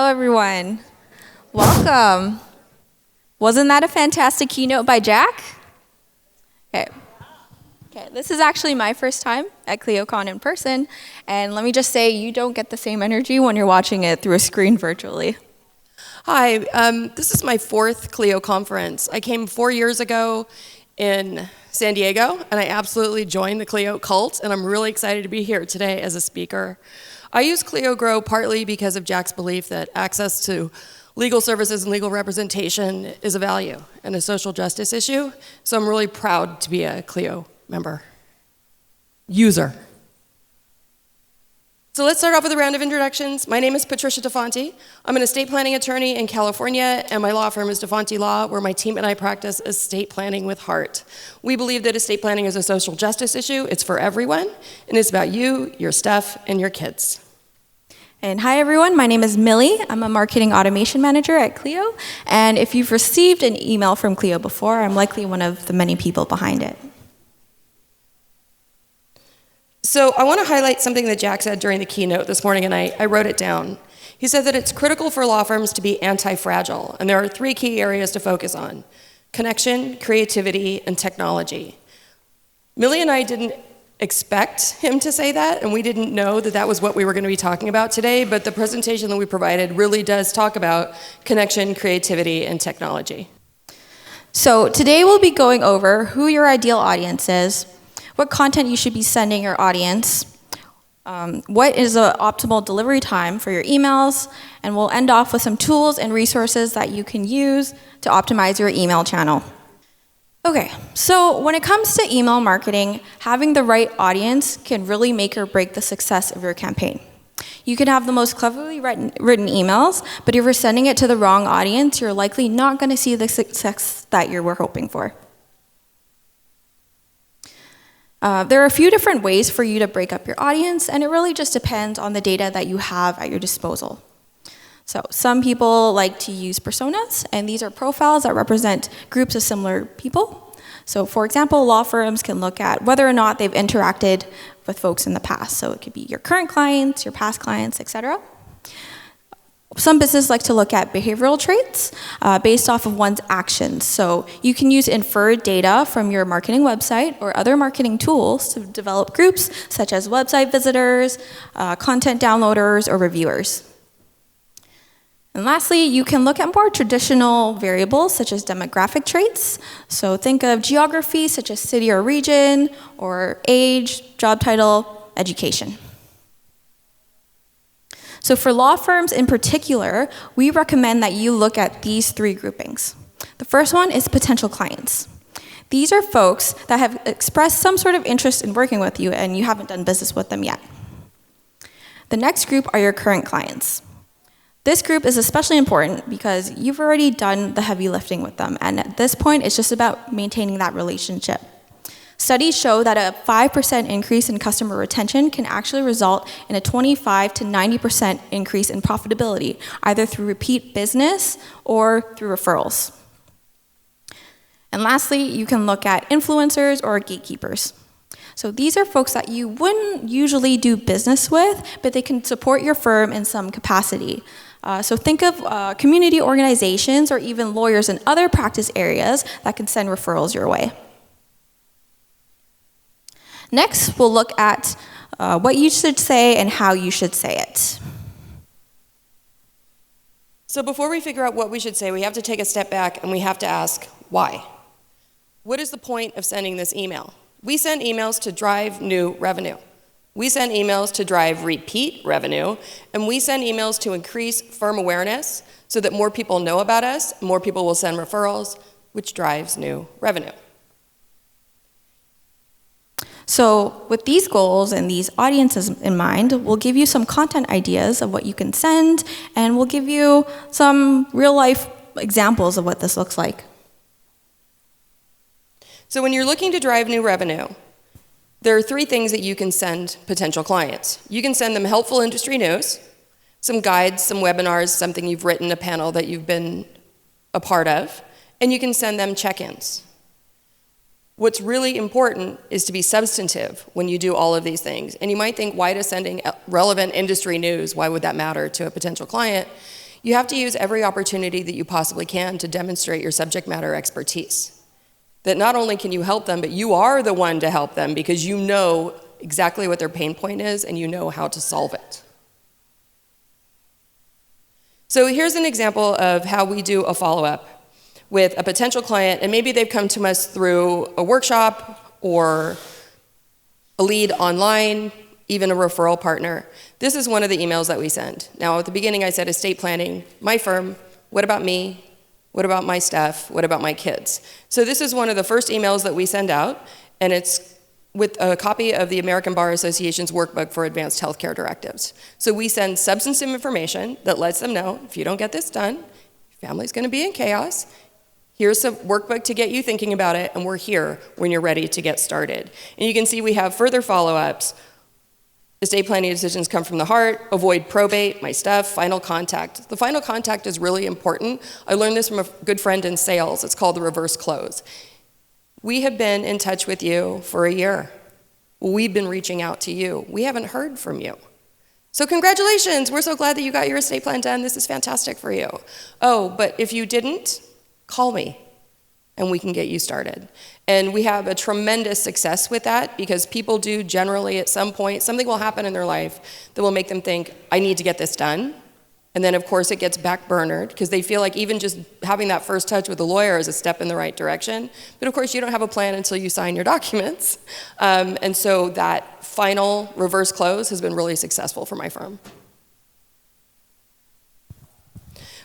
everyone. Welcome. Wasn't that a fantastic keynote by Jack? Okay, this is actually my first time at ClioCon in person, and let me just say, you don't get the same energy when you're watching it through a screen virtually. Hi, this is my fourth Clio conference. I came 4 years ago in San Diego, and I absolutely joined the Clio cult, and I'm really excited to be here today as a speaker. I use Clio Grow partly because of Jack's belief that access to legal services and legal representation is a value and a social justice issue, so I'm really proud to be a Clio member. User. So let's start off with a round of introductions. My name is Patricia DeFonte. I'm an estate planning attorney in California, and my law firm is DeFonte Law, where my team and I practice estate planning with heart. We believe that estate planning is a social justice issue. It's for everyone, and it's about you, your stuff, and your kids. And hi everyone, my name is Millie. I'm a marketing automation manager at Clio, and if you've received an email from Clio before, I'm likely one of the many people behind it. So I want to highlight something that Jack said during the keynote this morning, and I wrote it down. He said that it's critical for law firms to be anti-fragile, and there are 3 key areas to focus on: connection, creativity, and technology. Millie and I didn't expect him to say that, and we didn't know that that was what we were going to be talking about today, but the presentation that we provided really does talk about connection, creativity, and technology. So today we'll be going over who your ideal audience is, what content you should be sending your audience, what is the optimal delivery time for your emails, and we'll end off with some tools and resources that you can use to optimize your email channel. Okay, so when it comes to email marketing, having the right audience can really make or break the success of your campaign. You can have the most cleverly written emails, but if you're sending it to the wrong audience, you're likely not going to see the success that you were hoping for. There are a few different ways for you to break up your audience, and it really just depends on the data that you have at your disposal. So some people like to use personas, and these are profiles that represent groups of similar people. So for example, law firms can look at whether or not they've interacted with folks in the past. So it could be your current clients, your past clients, etc. Some businesses like to look at behavioral traits based off of one's actions. So you can use inferred data from your marketing website or other marketing tools to develop groups such as website visitors, content downloaders, or reviewers. And lastly, you can look at more traditional variables such as demographic traits. So think of geography such as city or region, or age, job title, education. So for law firms in particular, we recommend that you look at these 3 groupings. The first one is potential clients. These are folks that have expressed some sort of interest in working with you and you haven't done business with them yet. The next group are your current clients. This group is especially important because you've already done the heavy lifting with them, and at this point, it's just about maintaining that relationship. Studies show that a 5% increase in customer retention can actually result in a 25 to 90% increase in profitability, either through repeat business or through referrals. And lastly, you can look at influencers or gatekeepers. So these are folks that you wouldn't usually do business with, but they can support your firm in some capacity. So think of community organizations or even lawyers in other practice areas that can send referrals your way. Next, we'll look at what you should say and how you should say it. So before we figure out what we should say, we have to take a step back and we have to ask, why? What is the point of sending this email? We send emails to drive new revenue. We send emails to drive repeat revenue, and we send emails to increase firm awareness so that more people know about us, more people will send referrals, which drives new revenue. So with these goals and these audiences in mind, we'll give you some content ideas of what you can send, and we'll give you some real-life examples of what this looks like. So when you're looking to drive new revenue, there are 3 things that you can send potential clients. You can send them helpful industry news, some guides, some webinars, something you've written, a panel that you've been a part of, and you can send them check-ins. What's really important is to be substantive when you do all of these things. And you might think, why does sending relevant industry news, why would that matter to a potential client? You have to use every opportunity that you possibly can to demonstrate your subject matter expertise. That not only can you help them, but you are the one to help them because you know exactly what their pain point is and you know how to solve it. So here's an example of how we do a follow-up with a potential client, and maybe they've come to us through a workshop or a lead online, even a referral partner. This is one of the emails that we send. Now, at the beginning, I said estate planning, my firm, what about me? What about my staff? What about my kids? So this is one of the first emails that we send out, and it's with a copy of the American Bar Association's workbook for advanced healthcare directives. So we send substantive information that lets them know, if you don't get this done, your family's gonna be in chaos. Here's a workbook to get you thinking about it, and we're here when you're ready to get started. And you can see we have further follow-ups. Estate planning decisions come from the heart, avoid probate, my stuff, final contact. The final contact is really important. I learned this from a good friend in sales. It's called the reverse close. We have been in touch with you for a year. We've been reaching out to you. We haven't heard from you. So congratulations, we're so glad that you got your estate plan done. This is fantastic for you. Oh, but if you didn't, call me and we can get you started. And we have a tremendous success with that because people do generally at some point, something will happen in their life that will make them think, I need to get this done. And then of course it gets backburnered because they feel like even just having that first touch with a lawyer is a step in the right direction. But of course you don't have a plan until you sign your documents. And so that final reverse close has been really successful for my firm.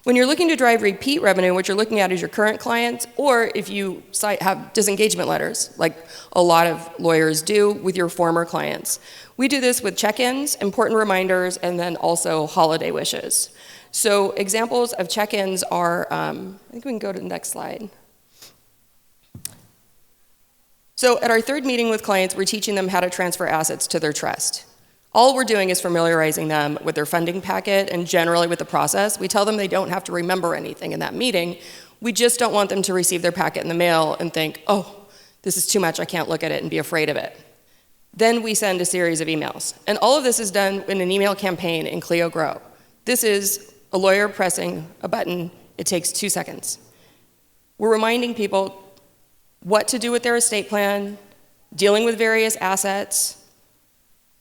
When you're looking to drive repeat revenue, what you're looking at is your current clients, or if you have disengagement letters, like a lot of lawyers do with your former clients. We do this with check-ins, important reminders, and then also holiday wishes. So examples of check-ins are, I think we can go to the next slide. So at our third meeting with clients, we're teaching them how to transfer assets to their trust. All we're doing is familiarizing them with their funding packet and generally with the process. We tell them they don't have to remember anything in that meeting. We just don't want them to receive their packet in the mail and think, oh, this is too much, I can't look at it, and be afraid of it. Then we send a series of emails. And all of this is done in an email campaign in Clio Grow. This is a lawyer pressing a button. It takes 2 seconds. We're reminding people what to do with their estate plan, dealing with various assets,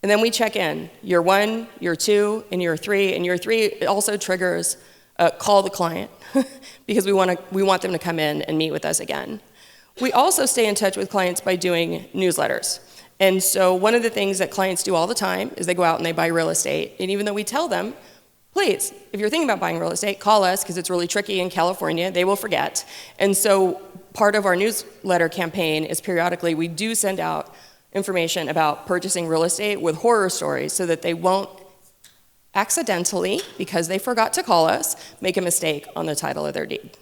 and then we check in, year 1, year 2, and year 3. And year 3 it also triggers call the client because we want them to come in and meet with us again. We also stay in touch with clients by doing newsletters. And so one of the things that clients do all the time is they go out and they buy real estate. And even though we tell them, please, if you're thinking about buying real estate, call us because it's really tricky in California, they will forget. And so part of our newsletter campaign is periodically we do send out information about purchasing real estate with horror stories so that they won't accidentally, because they forgot to call us, make a mistake on the title of their deed.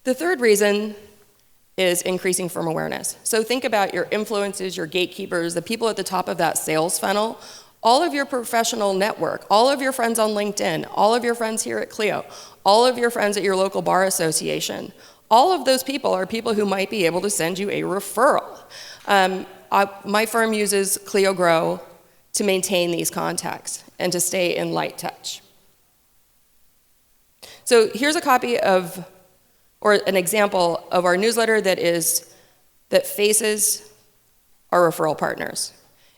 The third reason is increasing firm awareness. So think about your influencers, your gatekeepers, the people at the top of that sales funnel, all of your professional network, all of your friends on LinkedIn, all of your friends here at Clio, all of your friends at your local bar association. All of those people are people who might be able to send you a referral. My firm uses Clio Grow to maintain these contacts and to stay in light touch. So here's a copy of, or an example of our newsletter that faces our referral partners.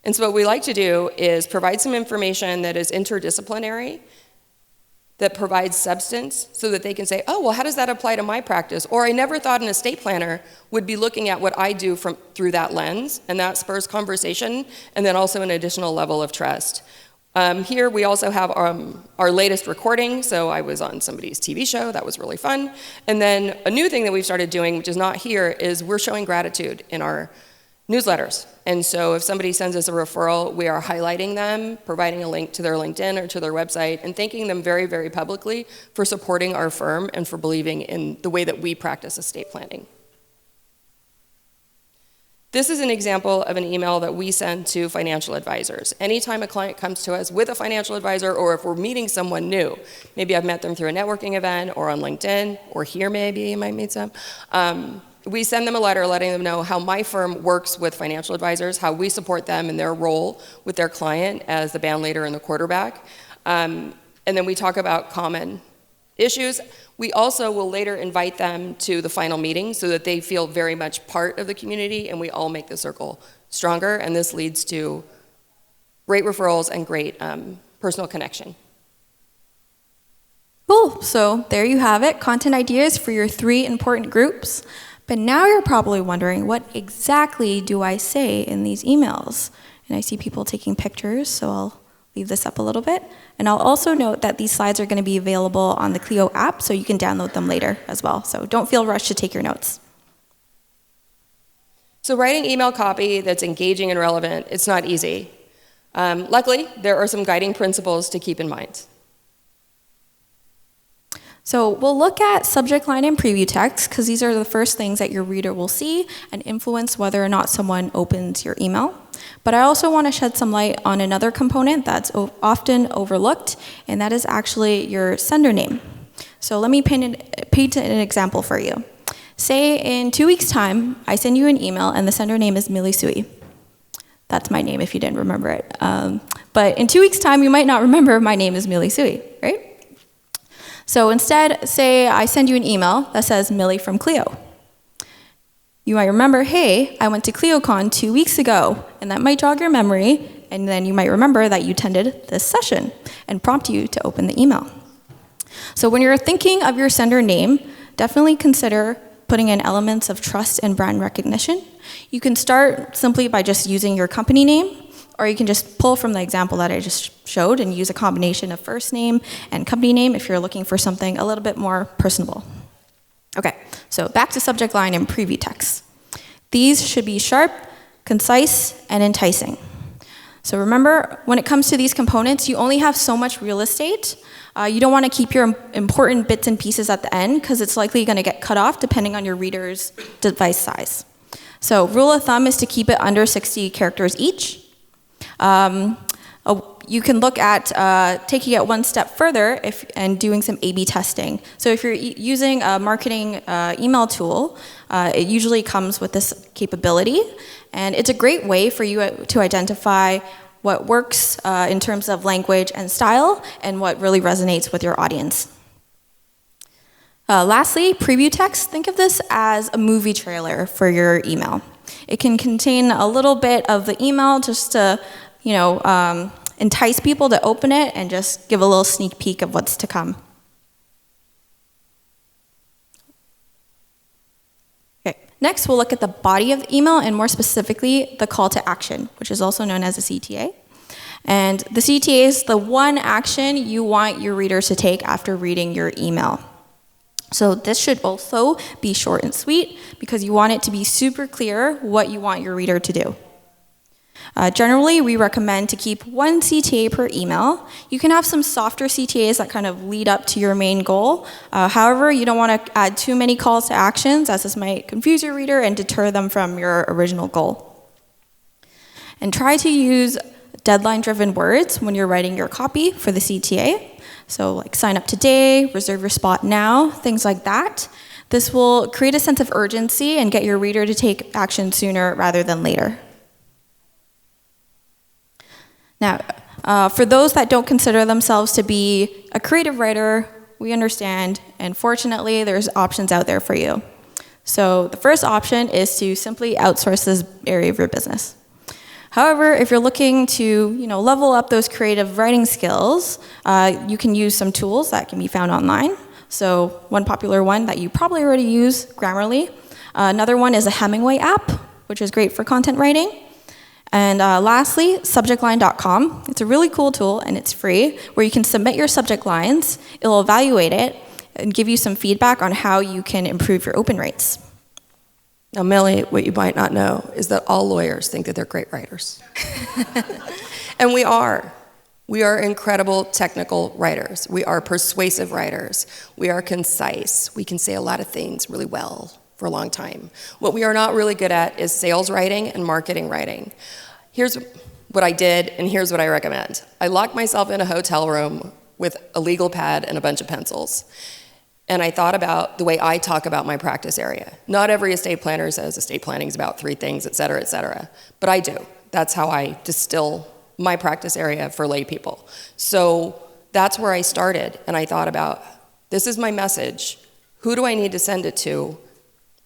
And so what we like to do is provide some information that is interdisciplinary, that provides substance so that they can say, oh, well, how does that apply to my practice? Or I never thought an estate planner would be looking at what I do through that lens, and that spurs conversation, and then also an additional level of trust. Here we also have our latest recording, so I was on somebody's TV show, that was really fun. And then a new thing that we've started doing, which is not here, is we're showing gratitude in our newsletters. And so if somebody sends us a referral, we are highlighting them, providing a link to their LinkedIn or to their website, and thanking them very, very publicly for supporting our firm and for believing in the way that we practice estate planning. This is an example of an email that we send to financial advisors. Anytime a client comes to us with a financial advisor, or if we're meeting someone new, maybe I've met them through a networking event or on LinkedIn, or here maybe you might meet some, we send them a letter letting them know how my firm works with financial advisors, how we support them in their role with their client as the band leader and the quarterback. And then we talk about common issues. We also will later invite them to the final meeting so that they feel very much part of the community and we all make the circle stronger, and this leads to great referrals and great personal connection. Cool, so there you have it, content ideas for your 3 important groups. But now you're probably wondering, what exactly do I say in these emails? And I see people taking pictures, so I'll leave this up a little bit. And I'll also note that these slides are going to be available on the Clio app, so you can download them later as well. So don't feel rushed to take your notes. So writing email copy that's engaging and relevant, it's not easy. Luckily, there are some guiding principles to keep in mind. So we'll look at subject line and preview text, because these are the first things that your reader will see and influence whether or not someone opens your email. But I also want to shed some light on another component that's often overlooked, and that is actually your sender name. So let me paint an example for you. Say in 2 weeks' time, I send you an email and the sender name is Millie Sui. That's my name if you didn't remember it. But in 2 weeks' time, you might not remember my name is Millie Sui, right? So instead, say I send you an email that says Millie from Clio. You might remember, hey, I went to ClioCon 2 weeks ago, and that might jog your memory, and then you might remember that you attended this session and prompt you to open the email. So when you're thinking of your sender name, definitely consider putting in elements of trust and brand recognition. You can start simply by just using your company name, or you can just pull from the example that I just showed and use a combination of first name and company name if you're looking for something a little bit more personable. Okay, so back to subject line and preview text. These should be sharp, concise, and enticing. So remember, when it comes to these components, you only have so much real estate. You don't want to keep your important bits and pieces at the end because it's likely going to get cut off depending on your reader's device size. So rule of thumb is to keep it under 60 characters each. You can look at taking it one step further and doing some A/B testing. So if you're using a marketing email tool, it usually comes with this capability, and it's a great way for you to identify what works in terms of language and style and what really resonates with your audience. Lastly, preview text. Think of this as a movie trailer for your email. It can contain a little bit of the email just to entice people to open it and just give a little sneak peek of what's to come. Okay, next we'll look at the body of the email and more specifically the call to action, which is also known as a CTA. And the CTA is the one action you want your readers to take after reading your email. So this should also be short and sweet because you want it to be super clear what you want your reader to do. Generally, we recommend to keep one CTA per email. You can have some softer CTAs that kind of lead up to your main goal. However, you don't want to add too many calls to actions as this might confuse your reader and deter them from your original goal. And try to use deadline-driven words when you're writing your copy for the CTA. So like sign up today, reserve your spot now, things like that. This will create a sense of urgency and get your reader to take action sooner rather than later. Now, for those that don't consider themselves to be a creative writer, we understand, and fortunately, there's options out there for you. So the first option is to simply outsource this area of your business. However, if you're looking to level up those creative writing skills, you can use some tools that can be found online. So one popular one that you probably already use, Grammarly. Another one is a Hemingway app, which is great for content writing. And lastly, subjectline.com. It's a really cool tool and it's free where you can submit your subject lines, it'll evaluate it and give you some feedback on how you can improve your open rates. Now, Millie, what you might not know is that all lawyers think that they're great writers. And we are. We are incredible technical writers. We are persuasive writers. We are concise. We can say a lot of things really well for a long time. What we are not really good at is sales writing and marketing writing. Here's what I did, and here's what I recommend. I locked myself in a hotel room with a legal pad and a bunch of pencils. And I thought about the way I talk about my practice area. Not every estate planner says estate planning is about 3 things, et cetera, but I do. That's how I distill my practice area for lay people. So that's where I started, and I thought about, this is my message. Who do I need to send it to?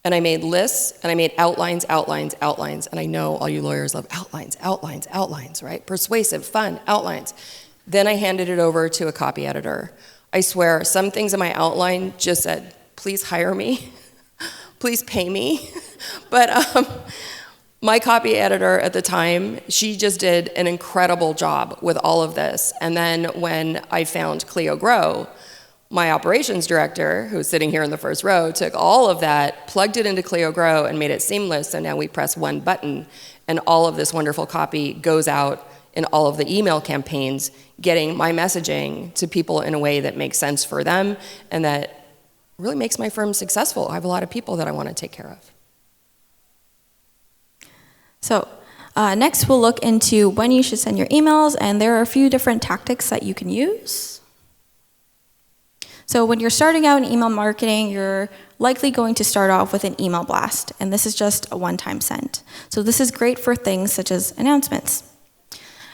And I made lists, and I made outlines, outlines, outlines. And I know all you lawyers love outlines, outlines, outlines, right? Persuasive, fun, outlines. Then I handed it over to a copy editor. I swear, some things in my outline just said, please hire me, please pay me. But my copy editor at the time, she just did an incredible job with all of this. And then when I found Clio Grow, my operations director, who's sitting here in the first row, took all of that, plugged it into Clio Grow, and made it seamless. So now we press one button, and all of this wonderful copy goes out in all of the email campaigns, getting my messaging to people in a way that makes sense for them and that really makes my firm successful. I have a lot of people that I want to take care of. So next we'll look into when you should send your emails, and there are a few different tactics that you can use. So when you're starting out in email marketing, you're likely going to start off with an email blast, and this is just a one-time send. So this is great for things such as announcements.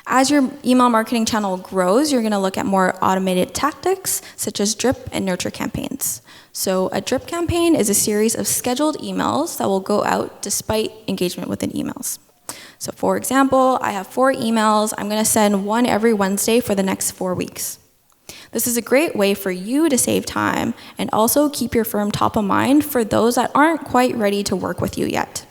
As your email marketing channel grows, you're going to look at more automated tactics such as drip and nurture campaigns. So a drip campaign is a series of scheduled emails that will go out despite engagement within emails. So for example, I have 4 emails. I'm going to send one every Wednesday for the next 4 weeks. This is a great way for you to save time and also keep your firm top of mind for those that aren't quite ready to work with you yet.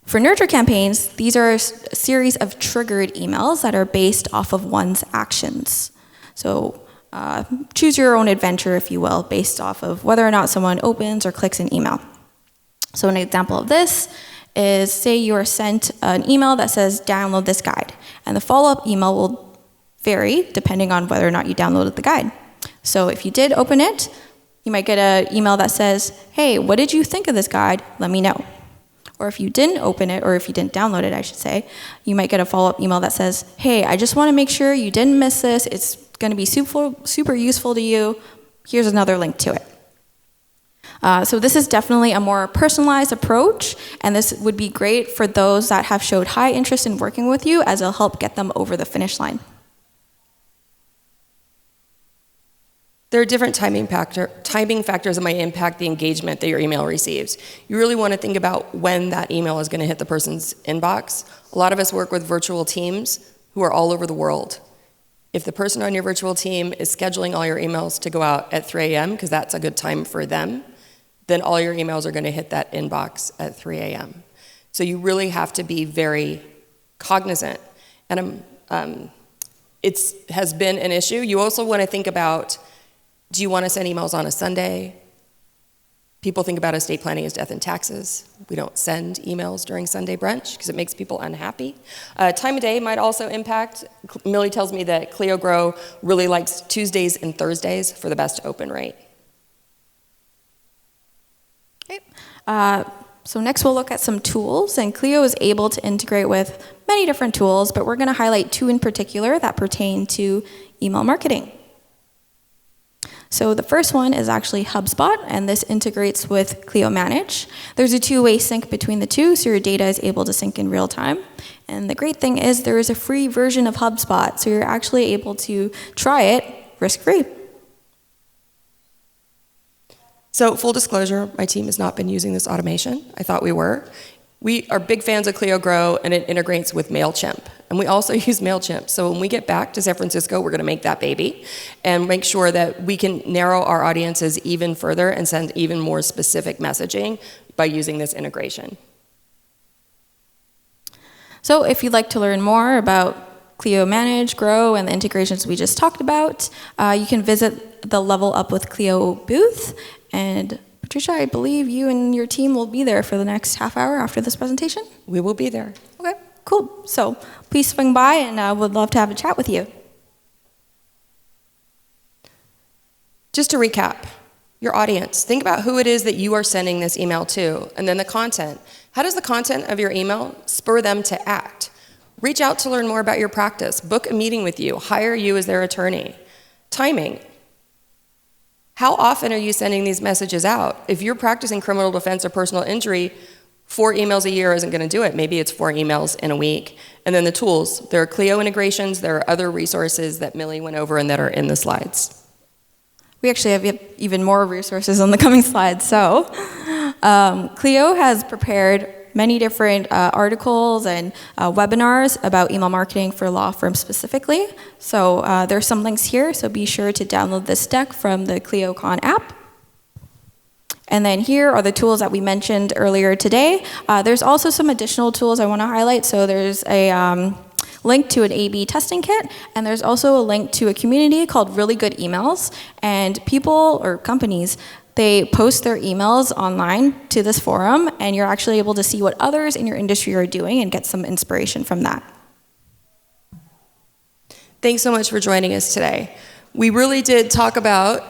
For nurture campaigns, these are a series of triggered emails that are based off of one's actions. So choose your own adventure, if you will, based off of whether or not someone opens or clicks an email. So an example of this is, say you are sent an email that says, download this guide, and the follow-up email will vary depending on whether or not you downloaded the guide. So if you did open it, you might get an email that says, hey, what did you think of this guide? Let me know. Or if you didn't open it, or if you didn't download it, I should say, you might get a follow-up email that says, hey, I just want to make sure you didn't miss this. It's going to be super useful to you. Here's another link to it. So this is definitely a more personalized approach, and this would be great for those that have showed high interest in working with you, as it'll help get them over the finish line. There are different timing factors that might impact the engagement that your email receives. You really want to think about when that email is going to hit the person's inbox. A lot of us work with virtual teams who are all over the world. If the person on your virtual team is scheduling all your emails to go out at 3 a.m., because that's a good time for them, then all your emails are going to hit that inbox at 3 a.m. So you really have to be very cognizant. And it has been an issue. You also want to think about, do you want to send emails on a Sunday? People think about estate planning as death and taxes. We don't send emails during Sunday brunch because it makes people unhappy. Time of day might also impact. Millie tells me that Clio Grow really likes Tuesdays and Thursdays for the best open rate. Okay. So next we'll look at some tools, and Clio is able to integrate with many different tools, but we're going to highlight 2 in particular that pertain to email marketing. So the first one is actually HubSpot, and this integrates with Clio Manage. There's a 2-way sync between the two, so your data is able to sync in real time. And the great thing is there is a free version of HubSpot, so you're actually able to try it risk-free. So full disclosure, my team has not been using this automation. I thought we were. We are big fans of Clio Grow, and it integrates with MailChimp. And we also use MailChimp. So when we get back to San Francisco, we're going to make that baby and make sure that we can narrow our audiences even further and send even more specific messaging by using this integration. So if you'd like to learn more about Clio Manage, Grow, and the integrations we just talked about, you can visit the Level Up with Clio booth. And Patricia, I believe you and your team will be there for the next half hour after this presentation? We will be there. Okay, cool. So please swing by, and I would love to have a chat with you. Just to recap, your audience. Think about who it is that you are sending this email to, and then the content. How does the content of your email spur them to act? Reach out to learn more about your practice. Book a meeting with you. Hire you as their attorney. Timing. How often are you sending these messages out? If you're practicing criminal defense or personal injury, 4 emails a year isn't going to do it. Maybe it's 4 emails in a week. And then the tools. There are Clio integrations. There are other resources that Millie went over and that are in the slides. We actually have even more resources on the coming slides. So Clio has prepared many different articles and webinars about email marketing for law firms specifically. So there's some links here, so be sure to download this deck from the ClioCon app. And then here are the tools that we mentioned earlier today. There's also some additional tools I want to highlight. So there's a link to an A/B testing kit, and there's also a link to a community called Really Good Emails. And people or companies, they post their emails online to this forum, and you're actually able to see what others in your industry are doing and get some inspiration from that. Thanks so much for joining us today. We really did talk about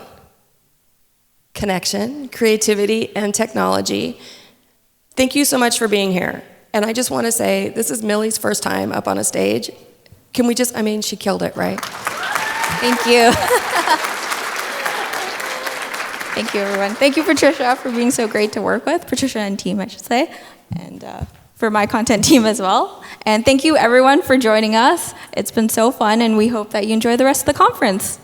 connection, creativity, and technology. Thank you so much for being here. And I just want to say, this is Millie's first time up on a stage. Can we just, she killed it, right? Thank you. Thank you, everyone. Thank you, Patricia, for being so great to work with. Patricia and team, I should say. And for my content team as well. And thank you, everyone, for joining us. It's been so fun, and we hope that you enjoy the rest of the conference.